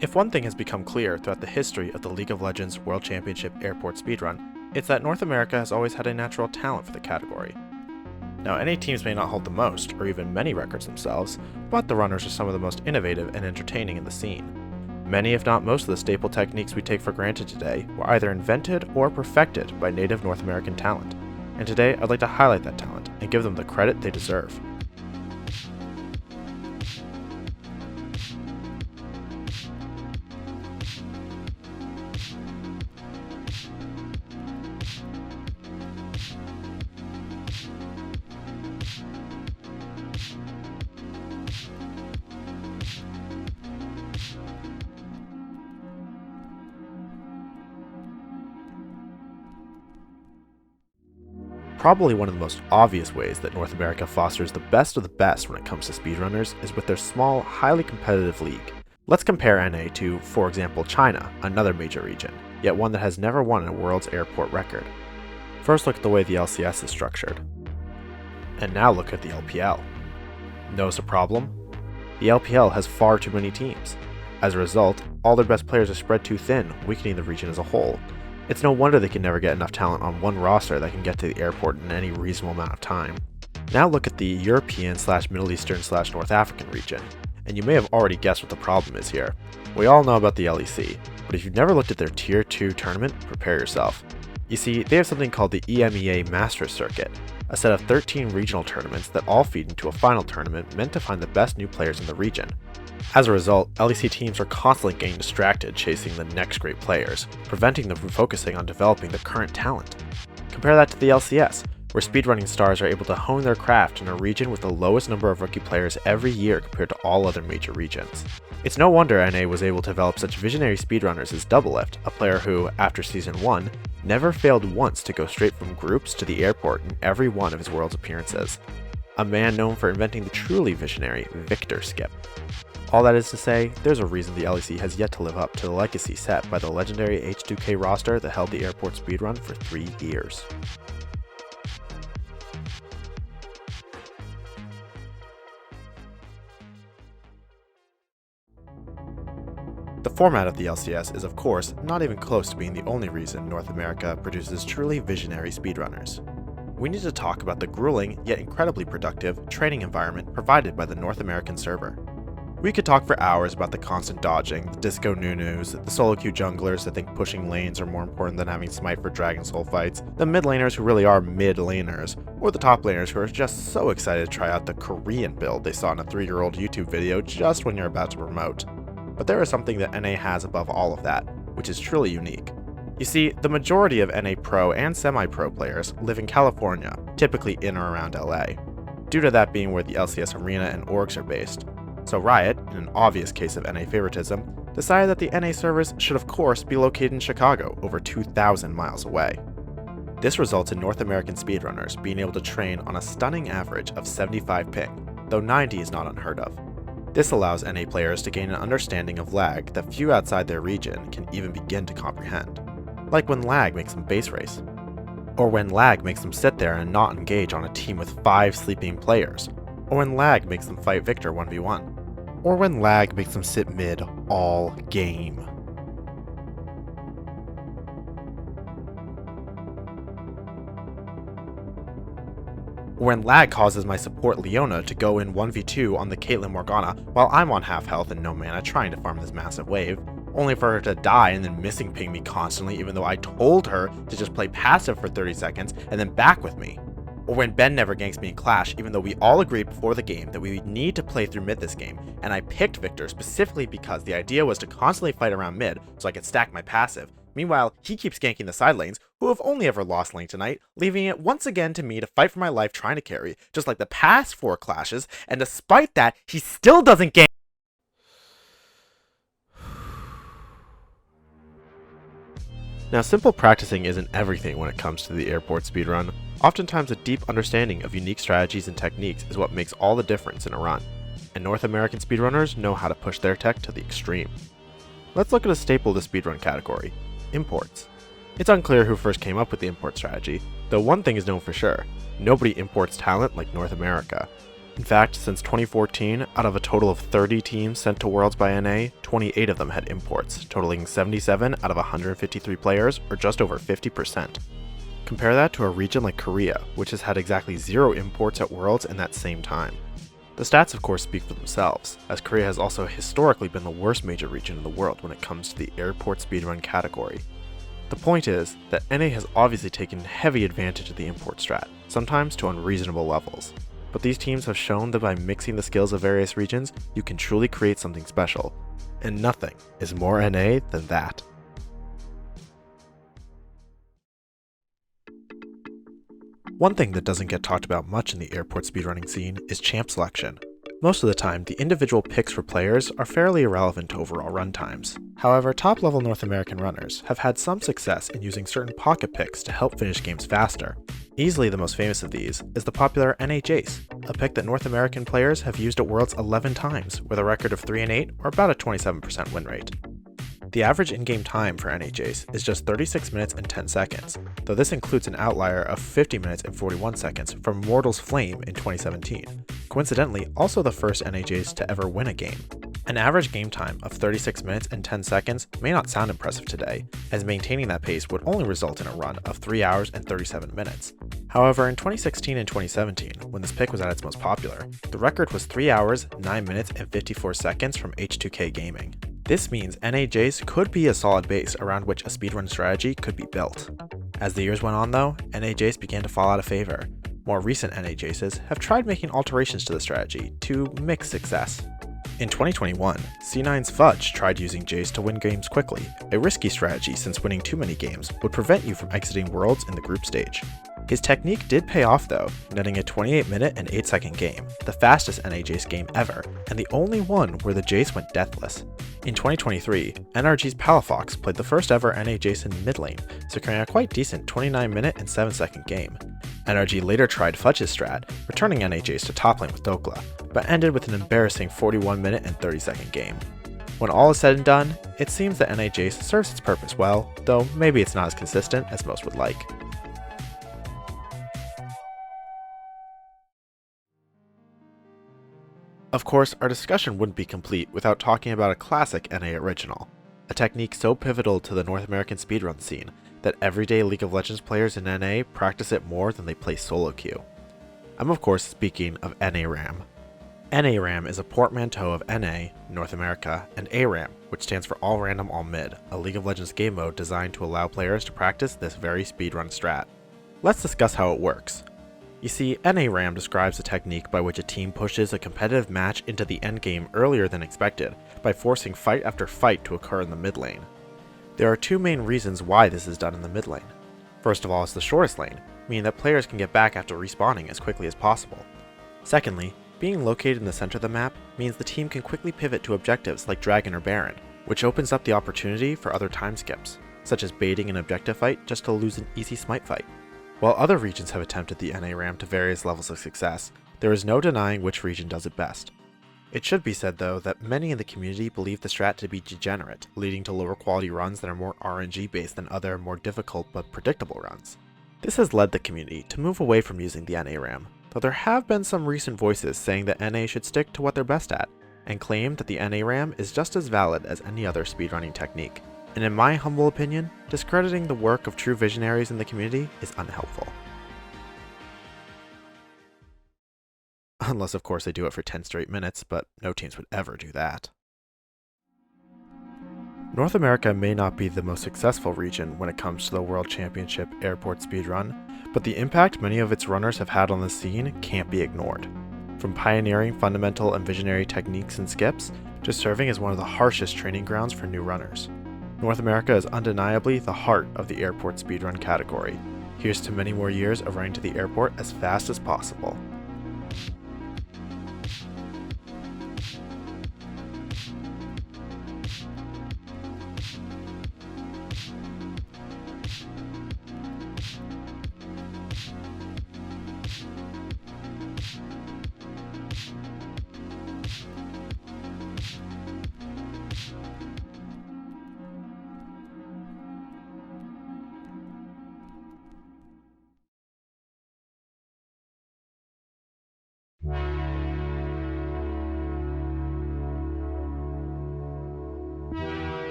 If one thing has become clear throughout the history of the League of Legends World Championship Airport Speedrun, it's that North America has always had a natural talent for the category. Now, NA teams may not hold the most, or even many records themselves, but the runners are some of the most innovative and entertaining in the scene. Many, if not most of the staple techniques we take for granted today were either invented or perfected by native North American talent, and today I'd like to highlight that talent and give them the credit they deserve. Probably one of the most obvious ways that North America fosters the best of the best when it comes to speedrunners is with their small, highly competitive league. Let's compare NA to, for example, China, another major region, yet one that has never won a world's airport record. First look at the way the LCS is structured. And now look at the LPL. Notice a problem? The LPL has far too many teams. As a result, all their best players are spread too thin, weakening the region as a whole. It's no wonder they can never get enough talent on one roster that can get to the airport in any reasonable amount of time. Now look at the European/Middle Eastern/North African region, and you may have already guessed what the problem is here. We all know about the LEC, but if you've never looked at their Tier 2 tournament, prepare yourself. You see, they have something called the EMEA Masters Circuit, a set of 13 regional tournaments that all feed into a final tournament meant to find the best new players in the region. As a result, LEC teams are constantly getting distracted chasing the next great players, preventing them from focusing on developing the current talent. Compare that to the LCS, where speedrunning stars are able to hone their craft in a region with the lowest number of rookie players every year compared to all other major regions. It's no wonder NA was able to develop such visionary speedrunners as Doublelift, a player who, after Season 1, never failed once to go straight from groups to the airport in every one of his Worlds appearances. A man known for inventing the truly visionary Victor Skip. All that is to say, there's a reason the LEC has yet to live up to the legacy set by the legendary H2K roster that held the airport speedrun for 3 years. The format of the LCS is, of course, not even close to being the only reason North America produces truly visionary speedrunners. We need to talk about the grueling, yet incredibly productive, training environment provided by the North American server. We could talk for hours about the constant dodging, the disco nunus, the solo queue junglers that think pushing lanes are more important than having smite for Dragon Soul fights, the mid laners who really are mid laners, or the top laners who are just so excited to try out the Korean build they saw in a 3-year-old YouTube video just when you're about to promote. But there is something that NA has above all of that, which is truly unique. You see, the majority of NA pro and semi-pro players live in California, typically in or around LA, due to that being where the LCS arena and orgs are based. So Riot, in an obvious case of NA favoritism, decided that the NA servers should of course be located in Chicago, over 2,000 miles away. This results in North American speedrunners being able to train on a stunning average of 75 ping, though 90 is not unheard of. This allows NA players to gain an understanding of lag that few outside their region can even begin to comprehend. Like when lag makes them base race, or when lag makes them sit there and not engage on a team with 5 sleeping players, or when lag makes them fight Victor 1v1, or when lag makes them sit mid all game. Or when lag causes my support Leona to go in 1v2 on the Caitlyn Morgana while I'm on half health and no mana trying to farm this massive wave, only for her to die and then missing ping me constantly even though I told her to just play passive for 30 seconds and then back with me. Or when Ben never ganks me in Clash even though we all agreed before the game that we need to play through mid this game, and I picked Victor specifically because the idea was to constantly fight around mid so I could stack my passive. Meanwhile, he keeps ganking the side lanes, who have only ever lost lane tonight, leaving it once again to me to fight for my life trying to carry, just like the past 4 clashes, and despite that, he still doesn't gank. Now, simple practicing isn't everything when it comes to the airport speedrun. Oftentimes, a deep understanding of unique strategies and techniques is what makes all the difference in a run, and North American speedrunners know how to push their tech to the extreme. Let's look at a staple of the speedrun category: imports. It's unclear who first came up with the import strategy, though one thing is known for sure: nobody imports talent like North America. In fact, since 2014, out of a total of 30 teams sent to Worlds by NA, 28 of them had imports, totaling 77 out of 153 players, or just over 50%. Compare that to a region like Korea, which has had exactly 0 imports at Worlds in that same time. The stats of course speak for themselves, as Korea has also historically been the worst major region in the world when it comes to the airport speedrun category. The point is that NA has obviously taken heavy advantage of the import strat, sometimes to unreasonable levels. But these teams have shown that by mixing the skills of various regions, you can truly create something special. And nothing is more NA than that. One thing that doesn't get talked about much in the airport speedrunning scene is champ selection. Most of the time, the individual picks for players are fairly irrelevant to overall run times. However, top-level North American runners have had some success in using certain pocket picks to help finish games faster. Easily the most famous of these is the popular NA Jayce, a pick that North American players have used at Worlds 11 times with a record of 3-8 or about a 27% win rate. The average in-game time for NA Jayce is just 36 minutes and 10 seconds, though this includes an outlier of 50 minutes and 41 seconds from Mortal's Flame in 2017, coincidentally also the first NA Jayce to ever win a game. An average game time of 36 minutes and 10 seconds may not sound impressive today, as maintaining that pace would only result in a run of 3 hours and 37 minutes. However, in 2016 and 2017, when this pick was at its most popular, the record was 3 hours, 9 minutes, and 54 seconds from H2K Gaming. This means NA Jayce could be a solid base around which a speedrun strategy could be built. As the years went on though, NA Jayce began to fall out of favor. More recent NA Jayces have tried making alterations to the strategy to mixed success. In 2021, C9's Fudge tried using Jayce to win games quickly, a risky strategy since winning too many games would prevent you from exiting Worlds in the group stage. His technique did pay off though, netting a 28-minute and 8-second game, the fastest NA Jayce game ever, and the only one where the Jayce went deathless. In 2023, NRG's Palafox played the first ever NA Jayce in mid lane, securing a quite decent 29-minute and 7-second game. NRG later tried Fudge's strat, returning NA Jayce to top lane with Dokla, but ended with an embarrassing 41-minute and 30-second game. When all is said and done, it seems that NA Jayce serves its purpose well, though maybe it's not as consistent as most would like. Of course, our discussion wouldn't be complete without talking about a classic NA original, a technique so pivotal to the North American speedrun scene that everyday League of Legends players in NA practice it more than they play solo queue. I'm of course speaking of NAram. NAram is a portmanteau of NA, North America, and ARAM, which stands for All Random All Mid, a League of Legends game mode designed to allow players to practice this very speedrun strat. Let's discuss how it works. You see, NAram describes a technique by which a team pushes a competitive match into the endgame earlier than expected by forcing fight after fight to occur in the mid lane. There are two main reasons why this is done in the mid lane. First of all, it's the shortest lane, meaning that players can get back after respawning as quickly as possible. Secondly, being located in the center of the map means the team can quickly pivot to objectives like Dragon or Baron, which opens up the opportunity for other time skips, such as baiting an objective fight just to lose an easy smite fight. While other regions have attempted the NAram to various levels of success, there is no denying which region does it best. It should be said though that many in the community believe the strat to be degenerate, leading to lower quality runs that are more RNG based than other more difficult but predictable runs. This has led the community to move away from using the NAram, though there have been some recent voices saying that NA should stick to what they're best at, and claim that the NAram is just as valid as any other speedrunning technique. And in my humble opinion, discrediting the work of true visionaries in the community is unhelpful. Unless of course they do it for 10 straight minutes, but no teams would ever do that. North America may not be the most successful region when it comes to the World Championship airport speedrun, but the impact many of its runners have had on the scene can't be ignored. From pioneering fundamental and visionary techniques and skips, to serving as one of the harshest training grounds for new runners. North America is undeniably the heart of the airport speedrun category. Here's to many more years of running to the airport as fast as possible.